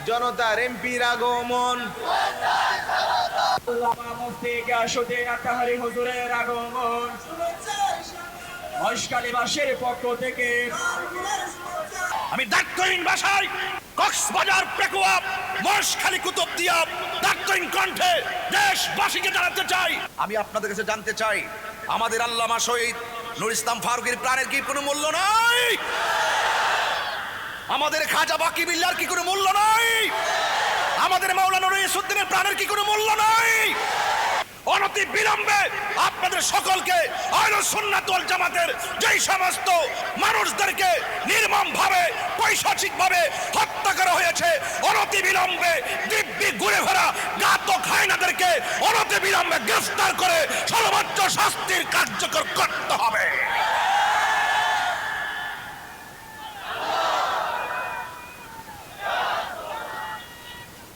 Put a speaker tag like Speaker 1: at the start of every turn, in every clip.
Speaker 1: জনতার এমপির আগমন,
Speaker 2: মুফতি গিয়াসউদ্দিন আতাহারী হুজুরের আগমন, মহেশখালীবাসীর পক্ষ থেকে
Speaker 3: আমি দায়িত্বহীন ভাষায় কক্সবাজার পেকুয়া মহেশখালী কুতুবদিয়া দায়িত্বহীন কণ্ঠে দেশবাসীকে জানাতে চাই, আমি আপনাদের কাছে জানতে চাই, আমাদের আল্লামা শহীদ নূর ইসলাম ফারুকীর প্রাণের কি কোনো মূল্য নাই? আমাদের খাজা বাকি বিল্লার কি কোনো মূল্য নাই? আমাদের মাওলানা রইসউদ্দিনের প্রাণের কি কোনো মূল্য নাই? অনতি বিলম্বে আপনাদের সকলকে আহলে সুন্নাত ওয়াল জামাতের যেই সমস্ত মানুষদেরকে নির্মমভাবে পৈশাচিকভাবে হত্যা করা হয়েছে, অনতি বিলম্বে দিব্যি ঘুরে ফেরা ঘাতক হায়নাদেরকে অনতি বিলম্বে গ্রেফতার করে সর্বোচ্চ শাস্তির কার্যকর করতে হবে।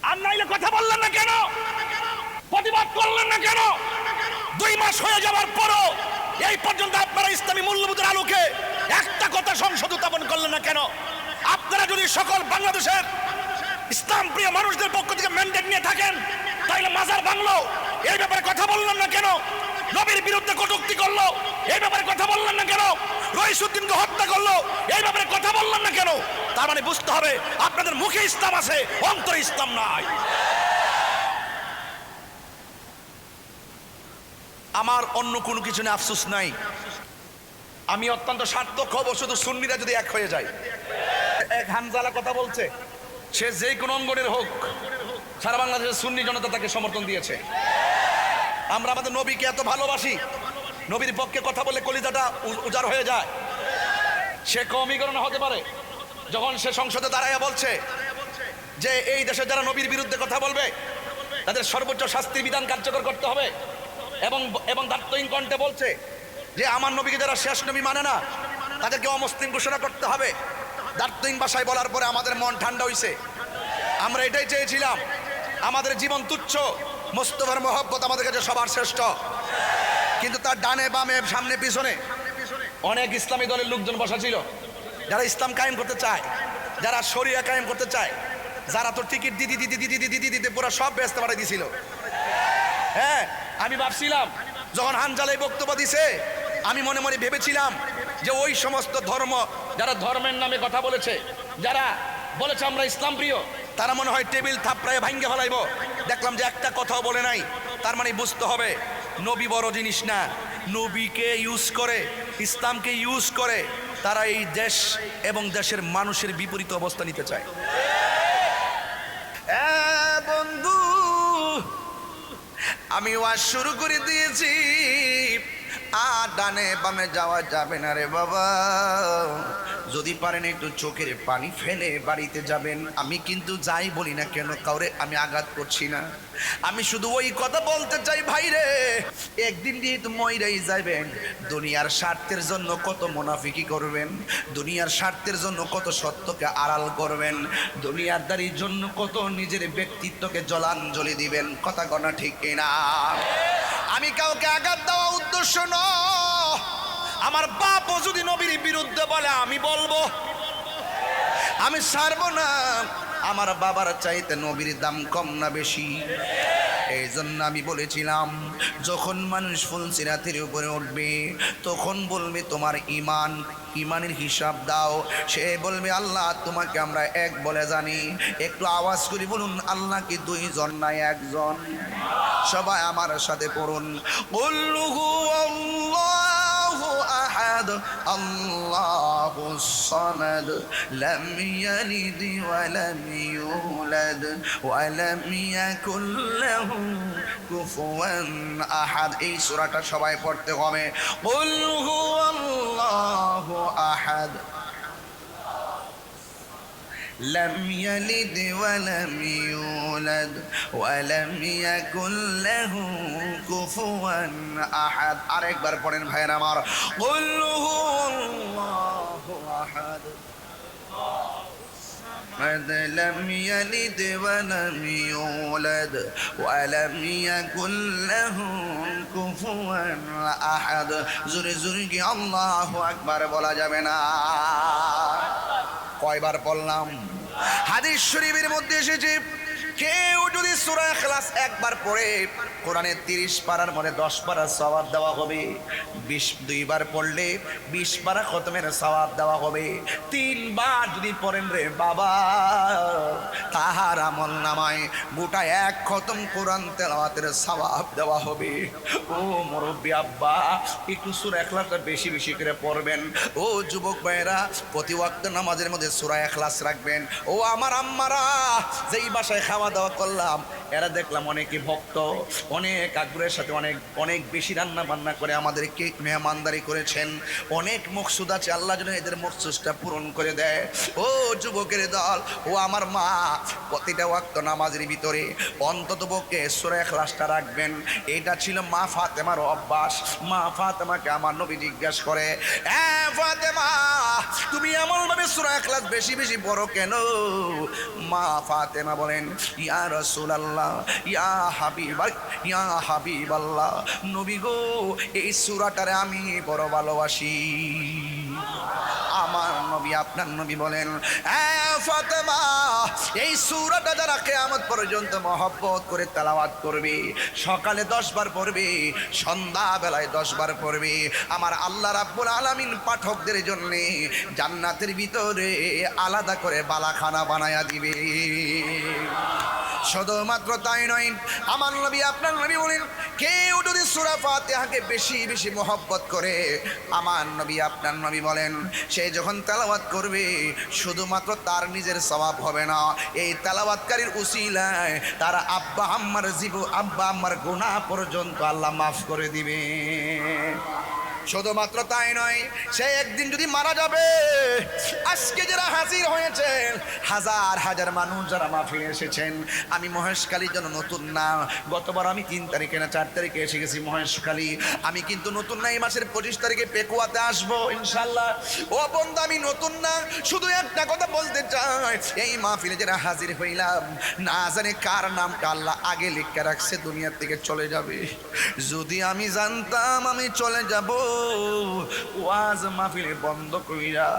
Speaker 3: আর নাইলে কথা বললেন না কেন? প্রতিবাদ করলেন না কেন? 2 মাস হয়ে যাওয়ার পরও এই পর্যন্ত আপনারা ইসলামী মূল্যবোধের আলোকে একটা কথা সংসদ উত্থাপন করলেন না কেন? আপনারা যদি সকল বাংলাদেশের ইসলাম প্রিয় মানুষদের পক্ষ থেকে ম্যান্ডেট নিয়ে থাকেন, তাইলে মাজার ভাঙলো, এই ব্যাপারে কথা বললেন না কেন? নবীর বিরুদ্ধে কটূক্তি করলো, এই ব্যাপারে কথা বললেন না কেন? রইসউদ্দিনকে হত্যা করলো, এই ব্যাপারে কথা বললেন না কেন? তার মানে বুঝতে হবে আপনাদের মুখে ইসলাম আছে, অন্তরে ইসলাম নাই। আমার অন্য কোনো কিছু নিয়ে আফসোস নাই, আমি অত্যন্ত সার্থক হব শুধু সুন্নিরা যদি এক হয়ে যায়। এক হানজালা কথা বলছে, সে যে কোনো অঙ্গনের হোক, সারা বাংলাদেশের সুন্নি জনতা তাকে সমর্থন দিয়েছে। আমরা আমাদের নবীকে এত ভালোবাসি, নবীর পক্ষে কথা বলে কলিজাটা উজাড় হয়ে যায়। সে কওমীকরণ হতে পারে যখন সে সংসদে দাঁড়াইয়া বলছে যে এই দেশে যারা নবীর বিরুদ্ধে কথা বলবে তাদের সর্বোচ্চ শাস্তির বিধান কার্যকর করতে হবে, এবং দায়িত্বহীন কণ্ঠে বলছে যে আমার নবীকে যারা শেষ নবী মানে না তাদেরকে অমুসলিম ঘোষণা করতে হবে। দায়িত্বহীন ভাষায় বলার পরে আমাদের মন ঠান্ডা হইছে। আমরা এটাই চেয়েছিলাম, আমাদের জীবন তুচ্ছ, মোস্তফার মহব্বত আমাদের কাছে সবার শ্রেষ্ঠ। কিন্তু তার ডানে বামে সামনে পিছনে অনেক ইসলামী দলের লোকজন বসা ছিল, যারা ইসলাম কায়েম করতে চায়, যারা শরিয়া কায়েম করতে চায়, যারা তো টিকিট দিদি পুরো সব ব্যস্ত বাড়াই দিছিল। হ্যাঁ, আমি ভাবছিলাম যখন হানজালা বক্তব্য দিছে, আমি মনে মনে ভেবেছিলাম যে ওই সমস্ত ধর্ম যারা ধর্মের নামে কথা বলেছে, যারা বলেছে আমরা ইসলাম প্রিয়, তারা মনে হয় টেবিল থাপড়ায় ভাঙ্গে ফেলাইব। দেখলাম যে একটা কথাও বলে নাই। তার মানে বুঝতে হবে নবী বড় জিনিস না, নবীকে ইউজ করে, ইসলামকে ইউজ করে তারা এই দেশ এবং দেশের মানুষের বিপরীত অবস্থা নিতে চায়। বন্ধু, আমি ওয়াজ শুরু করে দিয়েছি, আর ডানে বামে যাওয়া যাবে না রে বাবা। যদি পারেন একটু চোখের পানি ফেলে বাড়িতে যাবেন। আমি কিন্তু যাই বলি না কেন কাউরে আমি আঘাত করছি না, আমি শুধু ওই কথা বলতে চাই ভাই রে, একদিন দিয়ে তো মইরাই যাবেন। দুনিয়ার স্বার্থের জন্য কত মুনাফিকি করবেন, দুনিয়ার স্বার্থের জন্য কত সত্যকে আড়াল করবেন, দুনিয়াদারির জন্য কত নিজের ব্যক্তিত্বকে জলাঞ্জলি দিবেন। কথা কনা ঠিক কিনা? আমি কাউকে আঘাত দেওয়া উদ্দেশ্য নয়। আমার বাপও যদি নবীর বিরুদ্ধে বলে আমি বলবো, আমি ছাড়বো না। আমার বাবার চাইতে নবীর দাম কম না বেশি? এই জন্য আমি বলেছিলাম যখন মানুষ ফুলসিরাতের উপরে উঠবে তখন বলবে তোমার ইমানের হিসাব দাও। সে বলবে আল্লাহ তোমাকে আমরা এক বলে জানি। একটু আওয়াজ করে বলুন আল্লাহ কি 2 জন না 1 জন? সবাই আমার সাথে পড়ুন, কুল্লুহু আল্লাহু আহাদ আল্লাহুস সামাদ লাম ইয়ালিদ ওয়া লাম ইউলাদ ওয়া লাম ইয়াকুল লাহু কুফুয়ান আহাদ। এই সূরাটা সবাই পড়তে হবে। কুল্লুহু আল্লাহু আহাদ لم يلد ولم يولد ولم يكن له كفوا أحد। আরেকবার পড়েন ভাইরা আমার, قل هو الله أحد لم يلد ولم يولد ولم يكن له كفوا أحد। জোরে জোরে কি আল্লাহু আকবার বলা যাবে না? কয়বার বললাম? হাদিস শরীফের মধ্যে এসেছে, কেউ যদি সূরা ইখলাস একবার পড়ে কোরআনের 30 পারার মধ্যে 10 পারা সওয়াব দেওয়া হবে। 22 বার পড়লে 20 পারা খতমের সওয়াব দেওয়া হবে। 3 বার যদি পড়েন রে বাবা, তাহার আমল নামায় গোটা 1 খতম কোরআন তেলাওয়াতের সওয়াব দেওয়া হবে। ও মুরব্বি আব্বা, একটু সূরা ইখলাসটা বেশি বেশি করে পড়বেন। ও যুবক ভাইরা, প্রতি ওয়াক্ত নামাজের মধ্যে সূরা ইখলাস রাখবেন। ও আমার আম্মারা, যেই বাসায় খাওয়া দাওয়া করলাম, এরা দেখলাম অনেকে ভক্ত, অনেক আগ্রহের সাথে অনেক অনেক বেশি রান্না বান্না করে আমাদেরকে মেহমানদারি করেছেন। অনেক মকসুদ আছে, আল্লাহ যেন এদের মকসুদটা পূরণ করে দেয়। ও যুবকের দল, ও আমার মা, প্রতিটা ওয়াক্ত নামাজের ভিতরে অন্তত পক্ষে সূরা ইখলাসটা রাখবেন। এটা ছিল মা ফাতেমার অভ্যাস। মা ফাতেমাকে আমার নবী জিজ্ঞাসা করে, এ ফাতেমা, তুমি এমনভাবে সূরা ইখলাস বেশি বেশি পড়ো কেন? মা ফাতেমা বলেন, ইয়া রাসূলুল্লাহ, ইয়া হাবিবাল্লাহ, নবী গো, এই সূরাটারে আমি বড় ভালোবাসি। আমার নবী, আপনার নবী বলেন, ফাতেমা, এই সূরাটা যারা কিয়ামত পর্যন্ত মহব্বত করে তেলাওয়াত করবে, সকালে 10 বার পড়বে, সন্ধ্যা বেলায় 10 বার পড়বে, আমার আল্লাহ রাব্বুল আলামিন পাঠকদের জন্য জান্নাতের ভিতরে আলাদা করে বালাখানা বানায়া দিবে। শুধুমাত্র তাই নয়, আমার নবী, আপনার নবী বলেন, কেউ যদি সূরা ফাতিহাকে বেশি বেশি মহব্বত করে, আমার নবী, আপনার নবী বলেন, সে যখন তেলাওয়াত করবে, শুধুমাত্র তার নিজের সওয়াব হবে না, এই তেলাওয়াতকারীর উসিলায় তার আব্বা আম্মার গুনাহ পর্যন্ত আল্লাহ মাফ করে দিবে। শুধুমাত্র তাই নয়, সে একদিন যদি মারা যাবে, আজকে যারা হাজির হয়েছেন, হাজার হাজার মানুষ যারা মাহফিলে এসেছেন, আমি মহেশখালীর জন্য নতুন না, গতবার আমি 3 তারিখে না 4 তারিখে এসে গেছি মহেশখালী। আমি কিন্তু নতুন না, এই মাসের 25 তারিখে পেকুয়াতে আসবো ইনশাল্লাহ। ও বন্ধু, আমি নতুন না, শুধু একটা কথা বলতে চাই, এই মাহফিলে যারা হাজির হইলাম, না জানে কার নামটা আল্লাহ আগে লিখে রাখছে দুনিয়ার থেকে চলে যাবে। যদি আমি জানতাম আমি চলে যাব, ওয়াজ মাহফিলে বন্ধ কইরা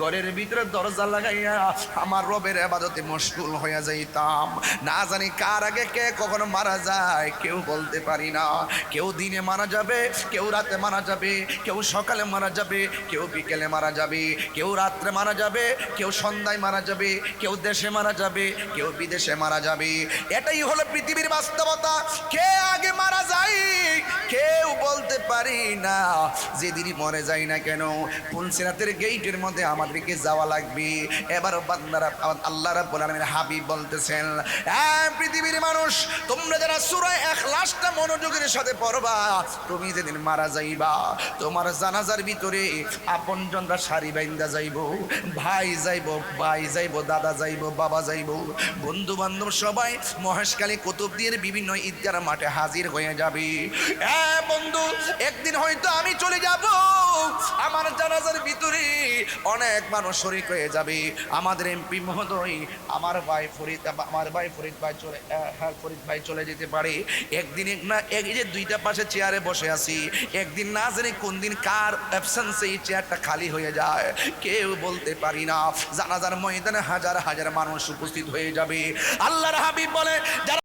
Speaker 3: ঘরের ভিতরে দরজা লাগাইয়া আমার রবের ইবাদতে মশগুল হয়ে যাইতাম। না জানি কার আগে কে কখনো মারা যায় কেউ বলতে পারি না। কেউ দিনে মারা যাবে, কেউ রাতে মারা যাবে, কেউ সকালে মারা যাবে, কেউ বিকেলে মারা যাবে, কেউ রাত্রে মারা যাবে, কেউ সন্ধ্যায় মারা যাবে, কেউ দেশে মারা যাবে, কেউ বিদেশে মারা যাবে। এটাই হলো পৃথিবীর বাস্তবতা। কে আগে মারা যায় কেউ বলতে পারি না। যেদিনই মরে যাই না কেন, পুলসিরাতের গেইটের মধ্যে আমাদেরকে যাওয়া লাগবে। এবার বান্দারা, আল্লাহ রাব্বুল আলামিনের হাবিব বলতেছেন, পৃথিবীর মানুষ, তোমরা যারা সূরা ইখলাসটা মনোযোগের সাথে পড়বা, তুমি যেদিন মারা যাইবা, তোমার জানাজার ভিতরে আপনজনরা সারি বাইন্দা যাইব, ভাই যাইব, দাদা যাইব, বাবা যাইব, বন্ধু বান্ধব সবাই মহেশখালী কুতুবদিয়ার বিভিন্ন ঈদগাহ মাঠে হাজির হয়ে যাবে। বন্ধু, একদিন হয়তো আমি চলে যাব, আমার জানাজার ভিতরে অনেক মানুষ শরীক হয়ে যাবে। আমাদের এমপি মহোদয়, আমার ভাই ফরিদ ভাই চলে যেতে পারে। একদিন না, এই যে 2টা পাশে চেয়ারে বসে আছি, একদিন না জানি কোন দিন কার অ্যাবসেন্সে এই চেয়ারটা খালি হয়ে যায় কেউ বলতে পারি না। জানাজার ময়দানে হাজার হাজার মানুষ উপস্থিত হয়ে যাবে। আল্লাহর হাবিব বলে, যারা